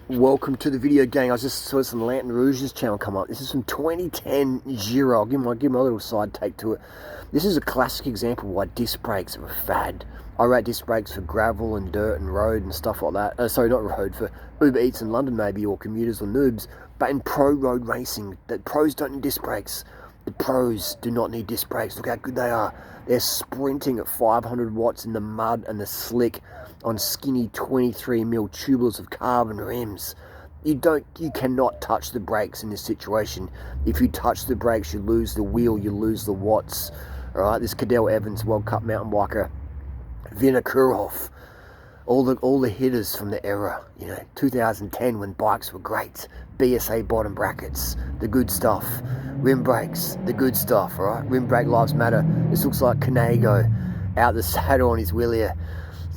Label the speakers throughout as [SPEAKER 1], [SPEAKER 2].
[SPEAKER 1] Welcome to the video, gang. I just saw some Lantern Rouge's channel come up. This is from 2010 Giro. I'll give my little side take to it. This is a classic example of why disc brakes are a fad. I rate disc brakes for gravel and dirt and road and stuff like that. Sorry, not road, for Uber Eats in London maybe, or commuters or noobs. But in pro road racing, the pros don't need disc brakes. The pros do not need disc brakes. Look how good they are. They're sprinting at 500 watts in the mud and the slick on skinny 23mm tubulars of carbon rims. You cannot touch the brakes in this situation. If you touch the brakes, you lose the wheel, you lose the watts. All right, this Cadel Evans World Cup mountain biker, Vinokurov, all the hitters from the era, 2010 when bikes were great, BSA bottom brackets, the good stuff, rim brakes, the good stuff, all right? Rim brake lives matter. This looks like Kanego out the saddle on his wheelie.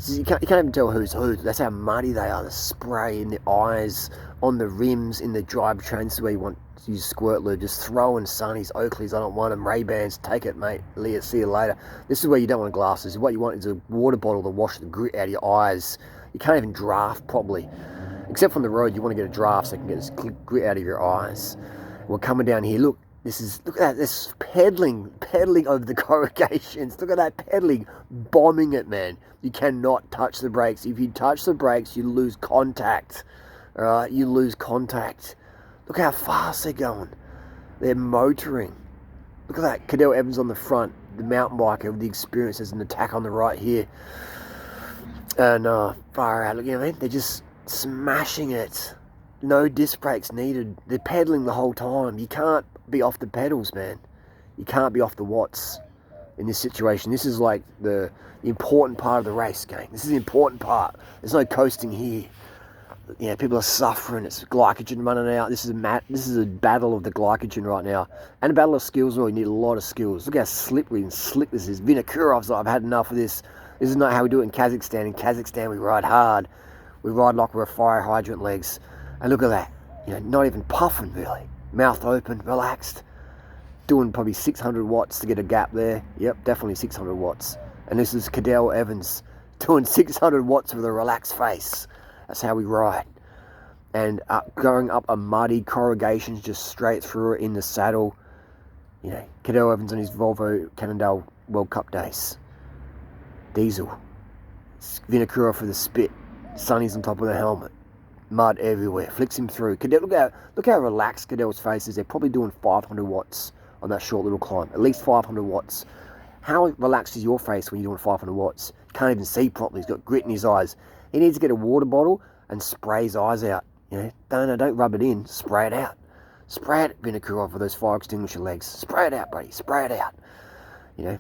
[SPEAKER 1] You can't even tell who's who. That's how muddy they are. The spray in the eyes, on the rims, in the drivetrain. This is where you want to use squirt lube. Just throw in Sunnies, Oakleys, I don't want them. Ray-Bans, take it, mate. Leah, see you later. This is where you don't want glasses. What you want is a water bottle to wash the grit out of your eyes. You can't even draft properly. Except from the road, you want to get a draft so you can get this grit out of your eyes. We're coming down here. Look at that. This pedaling over the corrugations. Look at that pedaling, bombing it, man. You cannot touch the brakes. If you touch the brakes, you lose contact. All right, you lose contact. Look how fast they're going. They're motoring. Look at that. Cadel Evans on the front, the mountain biker with the experience. There's an attack on the right here. And far out. Look, they're just smashing it. No disc brakes needed. They're pedaling the whole time. You can't be off the pedals, man. You can't be off the watts in this situation. This is like the important part of the race, gang. This is the important part. There's no coasting here. People are suffering. It's glycogen running out. This is a battle of the glycogen right now, and a battle of skills. You need a lot of skills. Look how slippery and slick this is. Vinokurov's like, I've had enough of this. This is not how we do it in Kazakhstan. In Kazakhstan, we ride hard. We ride like we're fire hydrant legs. And look at that. Not even puffing really. Mouth open, relaxed. Doing probably 600 watts to get a gap there. Yep, definitely 600 watts. And this is Cadel Evans doing 600 watts with a relaxed face. That's how we ride. And going up a muddy corrugations just straight through it in the saddle. Cadel Evans on his Volvo Cannondale World Cup days. Diesel. Vinokurov for the spit. Sunnies on top of the helmet. Mud everywhere. Flicks him through. Cadel, look how relaxed Cadel's face is. They're probably doing 500 watts on that short little climb. At least 500 watts. How relaxed is your face when you're doing 500 watts? You can't even see properly. He's got grit in his eyes. He needs to get a water bottle and spray his eyes out. Don't rub it in. Spray it out. Spray it, Vinokurov, with those fire extinguisher legs. Spray it out, buddy. Spray it out.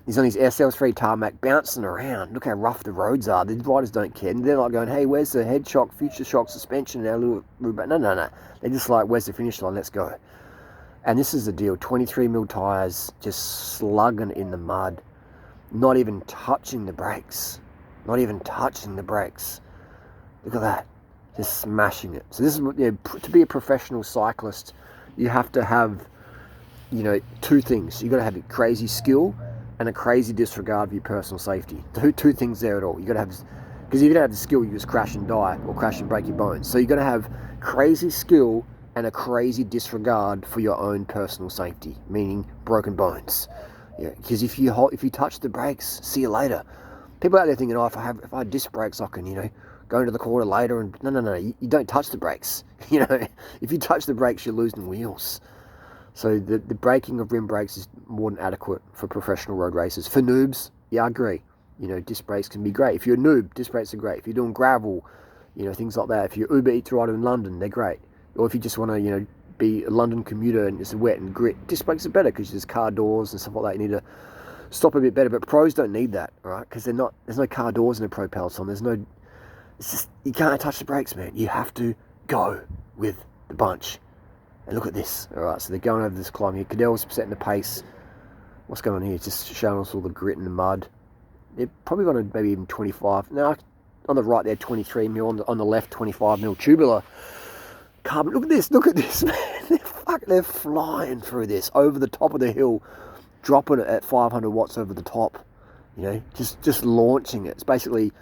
[SPEAKER 1] He's on his SL3 tarmac bouncing around. Look how rough the roads are. The riders don't care. And they're like going, hey, where's the head shock, future shock, suspension, and our little... No. They're just like, where's the finish line? Let's go. And this is the deal. 23mm tyres just slugging in the mud. Not even touching the brakes. Not even touching the brakes. Look at that. Just smashing it. So this is, to be a professional cyclist, you have to have, two things. You've got to have a crazy skill and a crazy disregard for your personal safety. Two things there at all. You got to have, because if you don't have the skill, you just crash and die or crash and break your bones. So you got to have crazy skill and a crazy disregard for your own personal safety, meaning broken bones. Because if you touch the brakes, see you later. People out there thinking, if I had disc brakes, I can, go into the corner later. And no. You don't touch the brakes. If you touch the brakes, you're losing wheels. So the braking of rim brakes is more than adequate for professional road races. For noobs, I agree. Disc brakes can be great. If you're a noob, disc brakes are great. If you're doing gravel, things like that. If you're Uber Eats rider in London, they're great. Or if you just want to, be a London commuter and it's wet and grit, disc brakes are better because there's car doors and stuff like that. You need to stop a bit better. But pros don't need that, right? Because there's no car doors in a pro peloton. It's just, you can't touch the brakes, man. You have to go with the bunch. And look at this. All right, so they're going over this climb here. Cadel's setting the pace. What's going on here? It's just showing us all the grit and the mud. They're probably going to maybe even 25. No, on the right there, 23mm. On the left, 25mm tubular carbon. Look at this, man. They're flying through this over the top of the hill, dropping it at 500 watts over the top. Just launching it. It's basically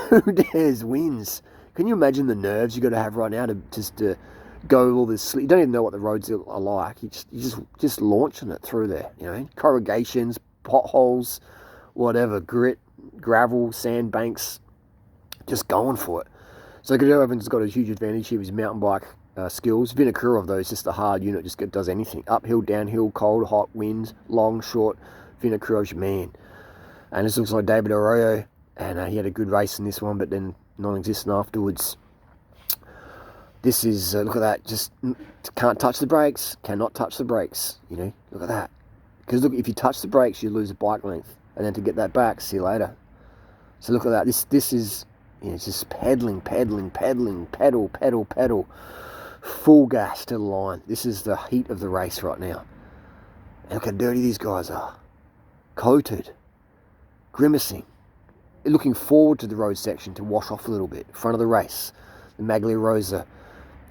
[SPEAKER 1] who dares wins. Can you imagine the nerves you got to have right now to just to go all this? You don't even know what the roads are like. You just launching it through there. You know, corrugations, potholes, whatever, grit, gravel, sand banks, just going for it. So Cadell Evans has got a huge advantage here with his mountain bike skills. Vinokurov, though, is just a hard unit, just does anything. Uphill, downhill, cold, hot, wind, long, short. Vinokurov's your man. And this looks like David Arroyo, and he had a good race in this one, but then non-existent afterwards. This is, look at that, just can't touch the brakes, cannot touch the brakes, you know, look at that. Because look, if you touch the brakes, you lose a bike length, and then to get that back, see you later. So look at that, this is, you know, it's just pedaling, pedal, full gas to the line. This is the heat of the race right now. And look how dirty these guys are. Coated, grimacing, looking forward to the road section to wash off a little bit. Front of the race, the Maglia Rosa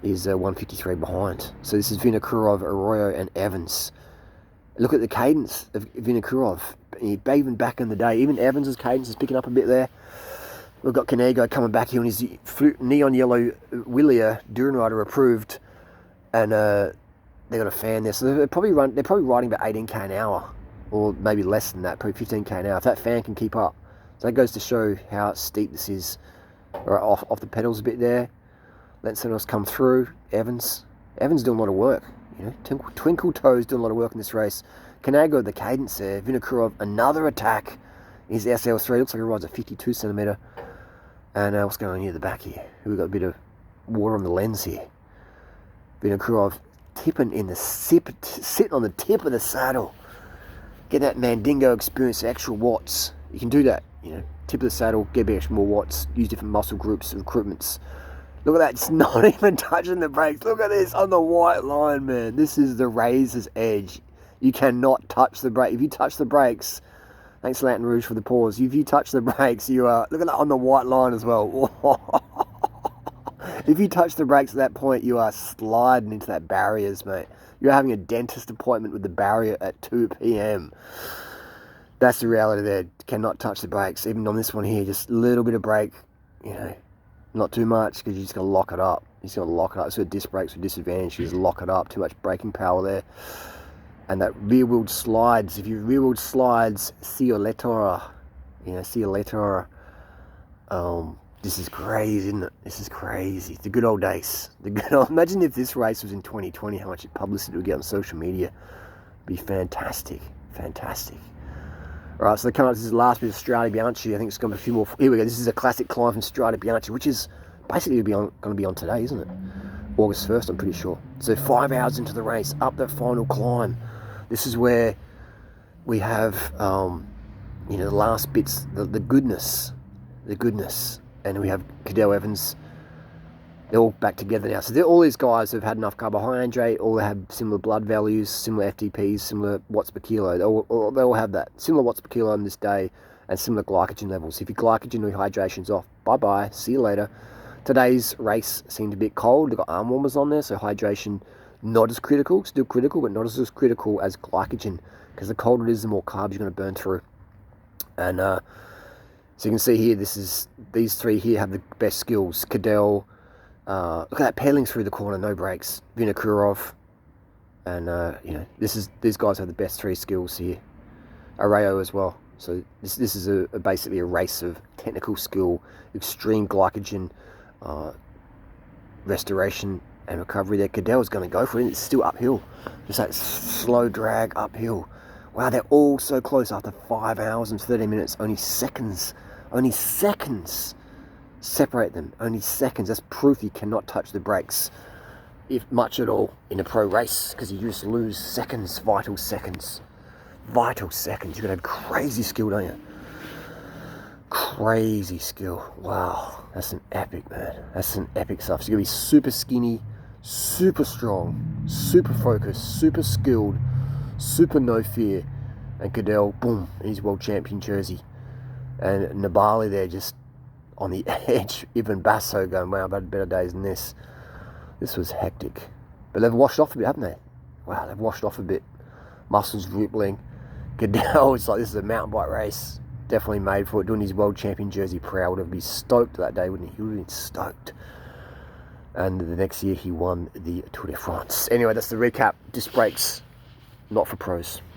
[SPEAKER 1] is 153 behind. So this is Vinokurov, Arroyo, and Evans. Look at the cadence of Vinokurov. Even back in the day, even Evans' cadence is picking up a bit there. We've got Canego coming back here on his neon yellow Willia, durianrider approved, and they got a fan there. So they're probably riding about 18k an hour, or maybe less than that, probably 15k an hour. If that fan can keep up. So that goes to show how steep this is. Right, off the pedals a bit there. Let someone else come through. Evans doing a lot of work. You know, Twinkle Toes doing a lot of work in this race. Canego, the cadence there. Vinokurov, another attack. His SL3 looks like he rides a 52 centimeter. And what's going on here at the back here? We've got a bit of water on the lens here. Vinokurov sitting on the tip of the saddle. Get that Mandingo experience, extra watts. You can do that, you know, tip of the saddle, get extra more watts, use different muscle groups, recruitments. Look at that, it's not even touching the brakes. Look at this on the white line, man. This is the razor's edge. You cannot touch the brake. If you touch the brakes, thanks Latin Rouge for the pause. If you touch the brakes, you are, look at that on the white line as well. If you touch the brakes at that point, you are sliding into that barriers, mate. You're having a dentist appointment with the barrier at 2 p.m. That's the reality there. Cannot touch the brakes. Even on this one here, just a little bit of brake, you know, not too much, because you just got to lock it up. You just got to lock it up. So disc brakes with disadvantage, you just lock it up. Too much braking power there. And that rear-wheel slides. If you rear-wheel slides, see you later. You know, see you later. This is crazy, isn't it? This is crazy. The good old days. Imagine if this race was in 2020, how much publicity it would get on social media. It'd be fantastic. Fantastic. All right, so they come up, this is the last bit of Strade Bianche. I think it's going to be a few more. Here we go. This is a classic climb from Strade Bianche, which is basically going to be on today, isn't it? August 1st, I'm pretty sure. So 5 hours into the race, up that final climb. This is where we have, you know, the last bits, the goodness. And we have Cadell Evans. They're all back together now. So all these guys have had enough carbohydrate, all they have similar blood values, similar FTPs, similar watts per kilo. They all have that. Similar watts per kilo on this day and similar glycogen levels. If your glycogen or hydration's off, bye-bye, see you later. Today's race seemed a bit cold. They've got arm warmers on there, so hydration not as critical, still critical, but not as critical as glycogen, because the colder it is, the more carbs you're going to burn through. And so you can see here, these three here have the best skills. Cadell, look at that pedaling through the corner, no brakes. Vinokurov, and you know, these guys have the best three skills here. Arroyo as well. So this is basically a race of technical skill, extreme glycogen restoration and recovery there. Cadell's going to go for it. It's still uphill. Just that slow drag uphill. Wow, they're all so close after 5 hours and 30 minutes. Only seconds separate them. Only seconds. That's proof you cannot touch the brakes, if much at all, in a pro race, because you just lose seconds, vital seconds. Vital seconds. You've got to have crazy skill, don't you? Crazy skill. Wow. That's an epic, man. That's some epic stuff. So you're going to be super skinny, super strong, super focused, super skilled, super no fear. And Cadell, boom, in his world champion jersey. And Nibali there just on the edge. Even Basso going, wow, I've had better days than this. This was hectic. But they've washed off a bit, haven't they? Wow, they've washed off a bit. Muscles rippling. Cadell, it's like this is a mountain bike race. definitely made for it. Doing his world champion jersey proud. Would be stoked that day, wouldn't he? He would have been stoked. And the next year he won the Tour de France. Anyway, that's the recap. Disc brakes, not for pros.